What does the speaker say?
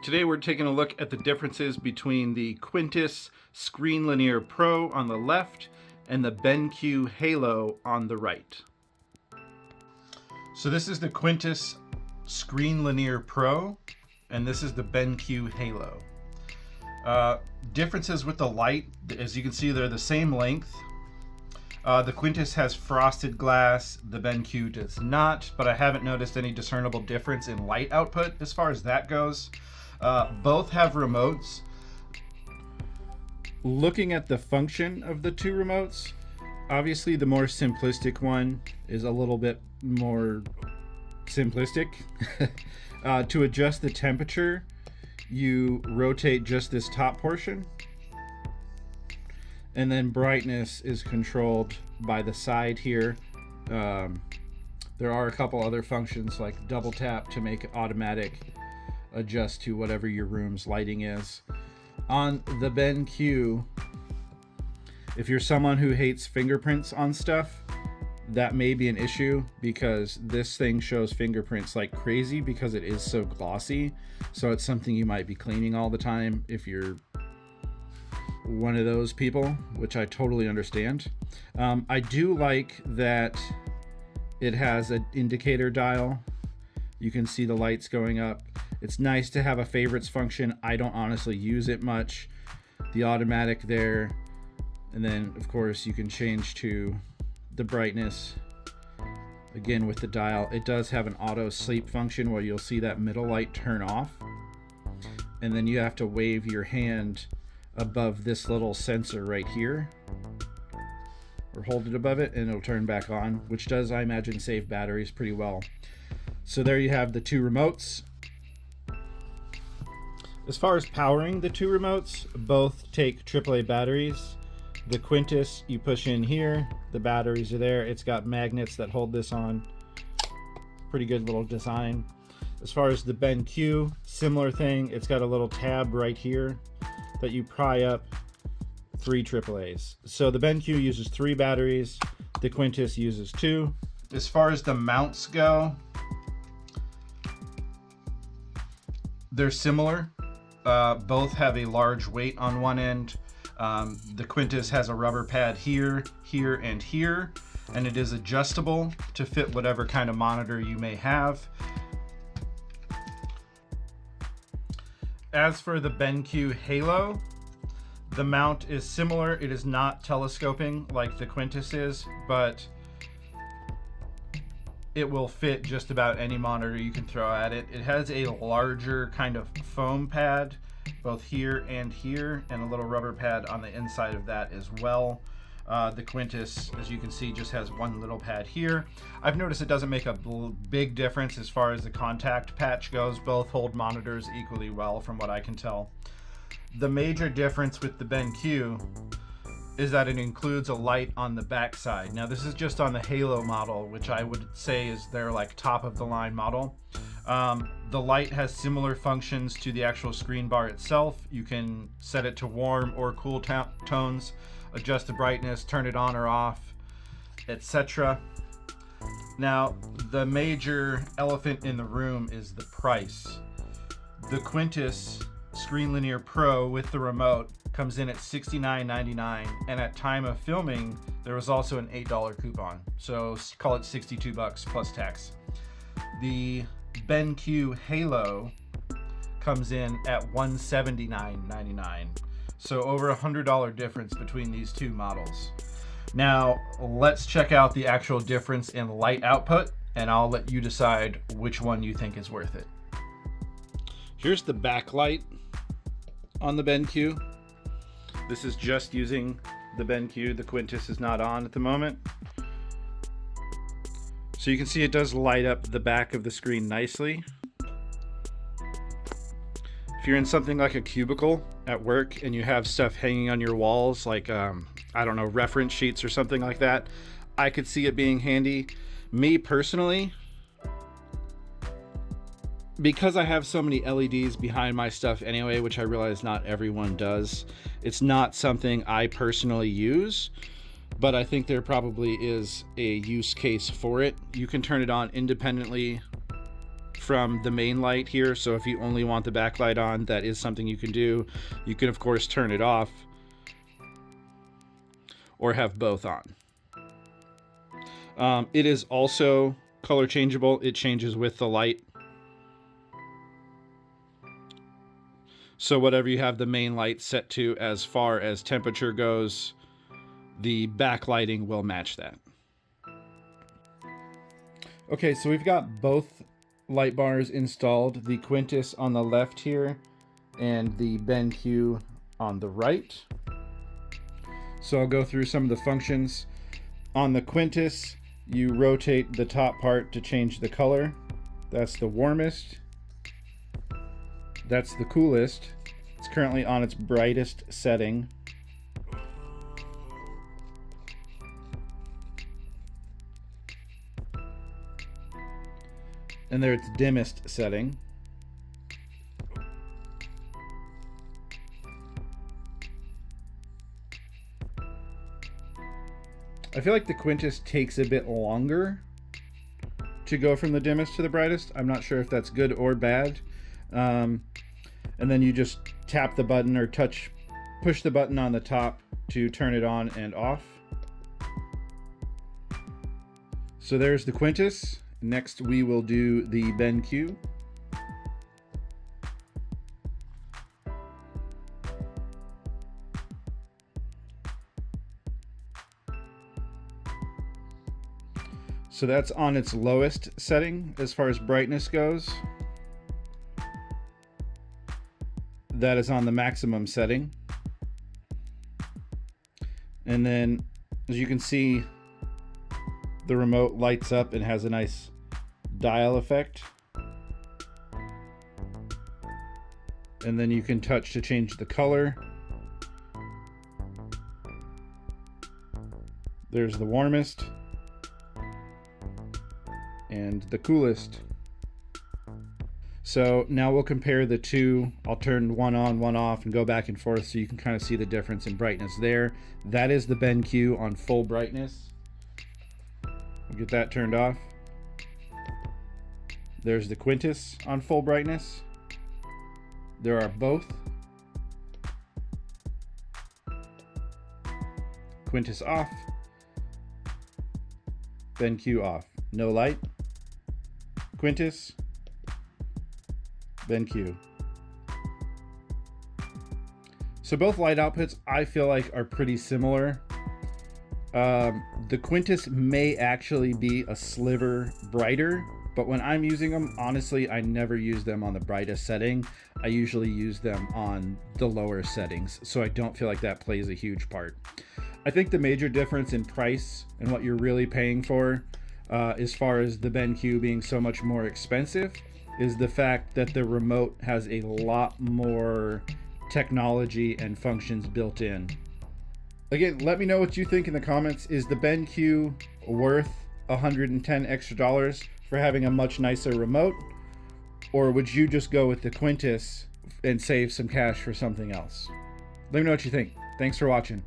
Today we're taking a look at the differences between the Quntis ScreenLinear Pro on the left and the BenQ Halo on the right. So this is the Quntis ScreenLinear Pro and this is the BenQ Halo. Differences with the light, as you can see, they're the same length. The Quntis has frosted glass, the BenQ does not, but I haven't noticed any discernible difference in light output as far as that goes. Both have remotes. Looking at the function of the two remotes, obviously the more simplistic one is a little bit more simplistic. To adjust the temperature, you rotate just this top portion, and then brightness is controlled by the side here. There are a couple other functions like double tap to make it automatic adjust to whatever your room's lighting is. On the BenQ, if you're someone who hates fingerprints on stuff, that may be an issue because this thing shows fingerprints like crazy because it is so glossy. So it's something you might be cleaning all the time if you're one of those people, which I totally understand. I do like that it has an indicator dial. You can see the lights going up. It's nice to have a favorites function. I don't honestly use it much. The automatic there, and then of course you can change to the brightness again with the dial. It does have an auto sleep function where you'll see that middle light turn off, and then you have to wave your hand above this little sensor right here, or hold it above it and it'll turn back on, which does, I imagine, save batteries pretty well. So there you have the two remotes. As far as powering the two remotes, both take AAA batteries. The Quntis, you push in here, the batteries are there. It's got magnets that hold this on. Pretty good little design. As far as the BenQ, similar thing. It's got a little tab right here that you pry up, 3 AAAs. So the BenQ uses 3 batteries, the Quntis uses 2. As far as the mounts go, they're similar. Both have a large weight on one end. The Quntis has a rubber pad here, here, and here, and it is adjustable to fit whatever kind of monitor you may have. As for the BenQ Halo, the mount is similar. It is not telescoping like the Quntis is, but it will fit just about any monitor you can throw at it. It has a larger kind of foam pad, both here, and a little rubber pad on the inside of that as well. The Quntis, as you can see, just has one little pad here. I've noticed it doesn't make a big difference as far as the contact patch goes. Both hold monitors equally well from what I can tell. The major difference with the BenQ is that it includes a light on the back side. Now this is just on the Halo model, which I would say is their like top of the line model. The light has similar functions to the actual screen bar itself. You can set it to warm or cool tones, adjust the brightness, turn it on or off, etc. Now the major elephant in the room is the price. The Quntis ScreenLinear Pro with the remote comes in at $69.99, and at time of filming there was also an $8 coupon, so call it $62 plus tax. The BenQ Halo comes in at $179.99, so over $100 difference between these two models. Now let's check out the actual difference in light output, and I'll let you decide which one you think is worth it. Here's the backlight on the BenQ. This is just using the BenQ. The Quntis is not on at the moment. So you can see it does light up the back of the screen nicely. If you're in something like a cubicle at work and you have stuff hanging on your walls, like, I don't know, reference sheets or something like that, I could see it being handy. Me personally, because I have so many LEDs behind my stuff anyway, which I realize not everyone does, it's not something I personally use, but I think there probably is a use case for it. You can turn it on independently from the main light here. So if you only want the backlight on, that is something you can do. You can of course turn it off or have both on. It is also color changeable. It changes with the light. So whatever you have the main light set to as far as temperature goes, the backlighting will match that. Okay, so we've got both light bars installed, the Quntis on the left here and the BenQ on the right. So I'll go through some of the functions. On the Quntis, you rotate the top part to change the color. That's the warmest. That's the coolest. It's currently on its brightest setting. And there its dimmest setting. I feel like the Quntis takes a bit longer to go from the dimmest to the brightest. I'm not sure if that's good or bad. And then you just tap the button or push the button on the top to turn it on and off. So there's the Quntis. Next we will do the BenQ. So that's on its lowest setting as far as brightness goes. That is on the maximum setting. And then, as you can see, the remote lights up and has a nice dial effect. And then you can touch to change the color. There's the warmest and the coolest. So now we'll compare the two. I'll turn one on, one off, and go back and forth so you can kind of see the difference in brightness there. That is the BenQ on full brightness. We'll get that turned off. There's the Quntis on full brightness. There are both. Quntis off. BenQ off. No light. Quntis. BenQ. So both light outputs I feel like are pretty similar. The Quntis may actually be a sliver brighter, but when I'm using them, honestly, I never use them on the brightest setting. I usually use them on the lower settings, so I don't feel like that plays a huge part. I think the major difference in price and what you're really paying for, as far as the BenQ being so much more expensive, is the fact that the remote has a lot more technology and functions built in. Again, let me know what you think in the comments. Is the BenQ worth $110 extra for having a much nicer remote? Or would you just go with the Quntis and save some cash for something else? Let me know what you think. Thanks for watching.